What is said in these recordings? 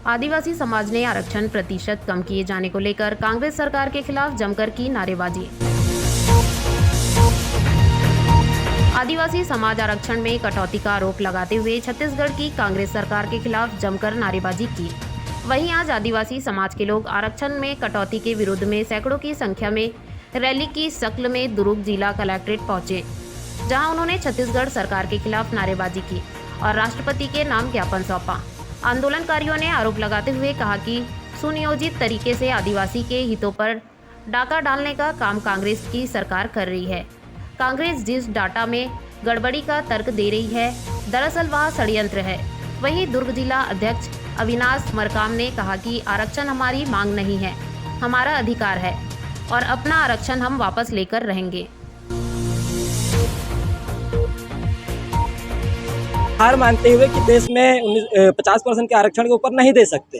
आदिवासी समाज ने आरक्षण प्रतिशत कम किए जाने को लेकर कांग्रेस सरकार के खिलाफ जमकर की नारेबाजी। आदिवासी समाज आरक्षण में कटौती का आरोप लगाते हुए छत्तीसगढ़ की कांग्रेस सरकार के खिलाफ जमकर नारेबाजी की। वहीं आज आदिवासी समाज के लोग आरक्षण में कटौती के विरोध में सैकड़ों की संख्या में रैली की शक्ल में दुर्ग जिला कलेक्ट्रेट पहुंचे, जहां उन्होंने छत्तीसगढ़ सरकार के खिलाफ नारेबाजी की और राष्ट्रपति के नाम ज्ञापन सौंपा। आंदोलनकारियों ने आरोप लगाते हुए कहा कि सुनियोजित तरीके से आदिवासी के हितों पर डाका डालने का काम कांग्रेस की सरकार कर रही है। कांग्रेस जिस डाटा में गड़बड़ी का तर्क दे रही है, दरअसल वह षड्यंत्र है। वहीं दुर्ग जिला अध्यक्ष अविनाश मरकाम ने कहा कि आरक्षण हमारी मांग नहीं है, हमारा अधिकार है और अपना आरक्षण हम वापस लेकर रहेंगे। हार मानते हुए कि देश में 50% के आरक्षण के ऊपर नहीं दे सकते,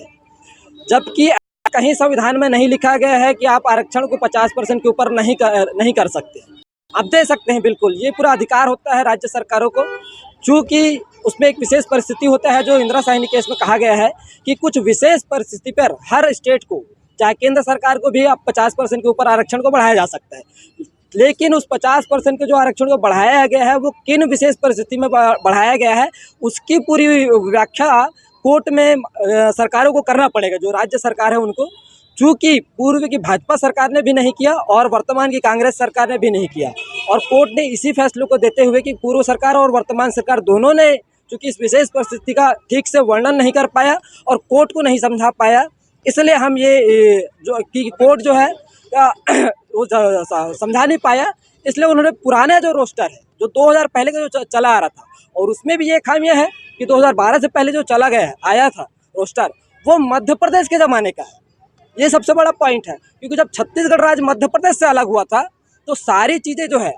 जबकि कहीं संविधान में नहीं लिखा गया है कि आप आरक्षण को 50% के ऊपर नहीं कर सकते। आप दे सकते हैं, बिल्कुल, ये पूरा अधिकार होता है राज्य सरकारों को। चूँकि उसमें एक विशेष परिस्थिति होता है जो इंदिरा साहनी केस में कहा गया है कि कुछ विशेष परिस्थिति पर हर स्टेट को, चाहे केंद्र सरकार को भी, आप 50% के ऊपर आरक्षण को बढ़ाया जा सकता है। लेकिन उस 50% के जो आरक्षण को बढ़ाया गया है वो किन विशेष परिस्थिति में बढ़ाया गया है, उसकी पूरी व्याख्या कोर्ट में सरकारों को करना पड़ेगा, जो राज्य सरकार है उनको। चूँकि पूर्व की भाजपा सरकार ने भी नहीं किया और वर्तमान की कांग्रेस सरकार ने भी नहीं किया, और कोर्ट ने इसी फैसले को देते हुए कि पूर्व सरकार और वर्तमान सरकार दोनों ने चूँकि इस विशेष परिस्थिति का ठीक से वर्णन नहीं कर पाया और कोर्ट को नहीं समझा पाया, इसलिए हम ये जो कि कोर्ट जो है वो समझा नहीं पाया, इसलिए उन्होंने पुराना जो रोस्टर है जो 2000 पहले का जो चला आ रहा था, और उसमें भी ये खामियां है कि 2012 से पहले जो चला गया है आया था रोस्टर, वो मध्य प्रदेश के ज़माने का है। ये सबसे बड़ा पॉइंट है, क्योंकि जब छत्तीसगढ़ राज्य मध्य प्रदेश से अलग हुआ था तो सारी चीज़ें जो है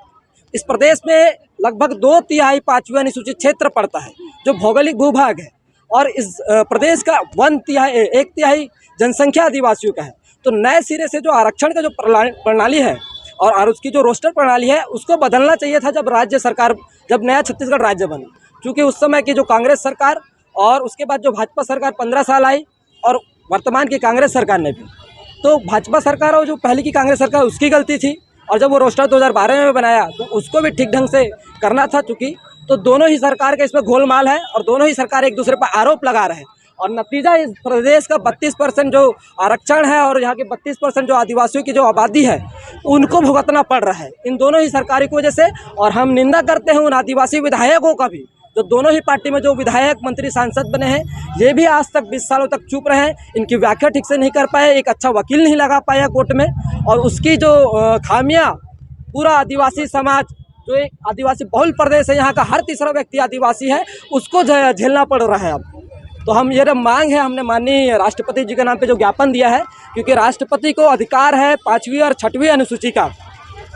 इस प्रदेश में लगभग 2/3 पाँचवीं अनुसूचित क्षेत्र पड़ता है जो भौगोलिक भूभाग है, और इस प्रदेश का 1/3 जनसंख्या आदिवासियों का है। तो नए सिरे से जो आरक्षण का जो प्रणाली है और उसकी जो रोस्टर प्रणाली है उसको बदलना चाहिए था जब नया छत्तीसगढ़ राज्य बना। क्योंकि उस समय की जो कांग्रेस सरकार और उसके बाद जो भाजपा सरकार 15 साल आई, और वर्तमान की कांग्रेस सरकार ने भी, तो भाजपा सरकार और जो पहले की कांग्रेस सरकार उसकी गलती थी, और जब वो रोस्टर 2012 में बनाया तो उसको भी ठीक ढंग से करना था। चूँकि तो दोनों ही सरकार का इसमें गोलमाल है और दोनों ही सरकार एक दूसरे पर आरोप लगा रहे हैं, और नतीजा इस प्रदेश का 32% जो आरक्षण है और यहाँ के 32% जो आदिवासियों की जो आबादी है उनको भुगतना पड़ रहा है इन दोनों ही सरकारी की वजह से। और हम निंदा करते हैं उन आदिवासी विधायकों का भी, जो दोनों ही पार्टी में जो विधायक, मंत्री, सांसद बने हैं, ये भी आज तक 20 सालों तक चुप रहे, इनकी व्याख्या ठीक से नहीं कर पाए, एक अच्छा वकील नहीं लगा पाया कोर्ट में, और उसकी जो खामियाँ पूरा आदिवासी समाज, जो एक आदिवासी बहुल प्रदेश है, यहाँ का हर तीसरा व्यक्ति आदिवासी है, उसको झेलना पड़ रहा है अब। तो हम ये मांग है, हमने माननीय राष्ट्रपति जी के नाम पे जो ज्ञापन दिया है, क्योंकि राष्ट्रपति को अधिकार है 5वीं और 6वीं अनुसूची का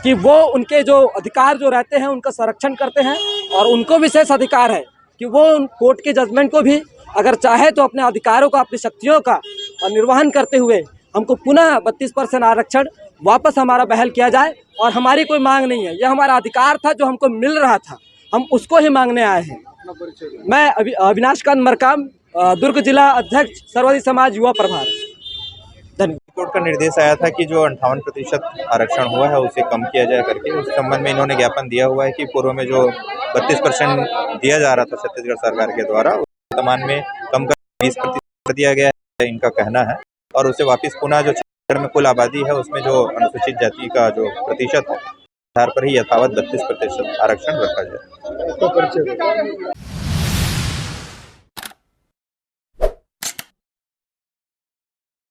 कि वो उनके जो अधिकार जो रहते हैं उनका संरक्षण करते हैं, और उनको विशेष अधिकार है कि वो उन कोर्ट के जजमेंट को भी अगर चाहे तो अपने अधिकारों का, अपनी शक्तियों का निर्वहन करते हुए हमको पुनः 32% आरक्षण वापस हमारा बहाल किया जाए। और हमारी कोई मांग नहीं है, यह हमारा अधिकार था जो हमको मिल रहा था, हम उसको ही मांगने आए हैं। मैं अविनाश मरकाम, दुर्ग जिला अध्यक्ष सर्वोदय समाज युवा प्रभार। धन्यवाद। कोर्ट का निर्देश आया था कि जो 58% आरक्षण हुआ है उसे कम किया जाए करके, उस संबंध में इन्होंने ज्ञापन दिया हुआ है कि पूर्व में जो 32% दिया जा रहा था छत्तीसगढ़ सरकार के द्वारा, वर्तमान में कम कर 20% कर दिया गया है, इनका कहना है, और उसे वापस पुनः जो छत्तीसगढ़ में कुल आबादी है उसमें जो अनुसूचित जाति का जो प्रतिशत है आधार पर ही यथावत 32% आरक्षण रखा जाए।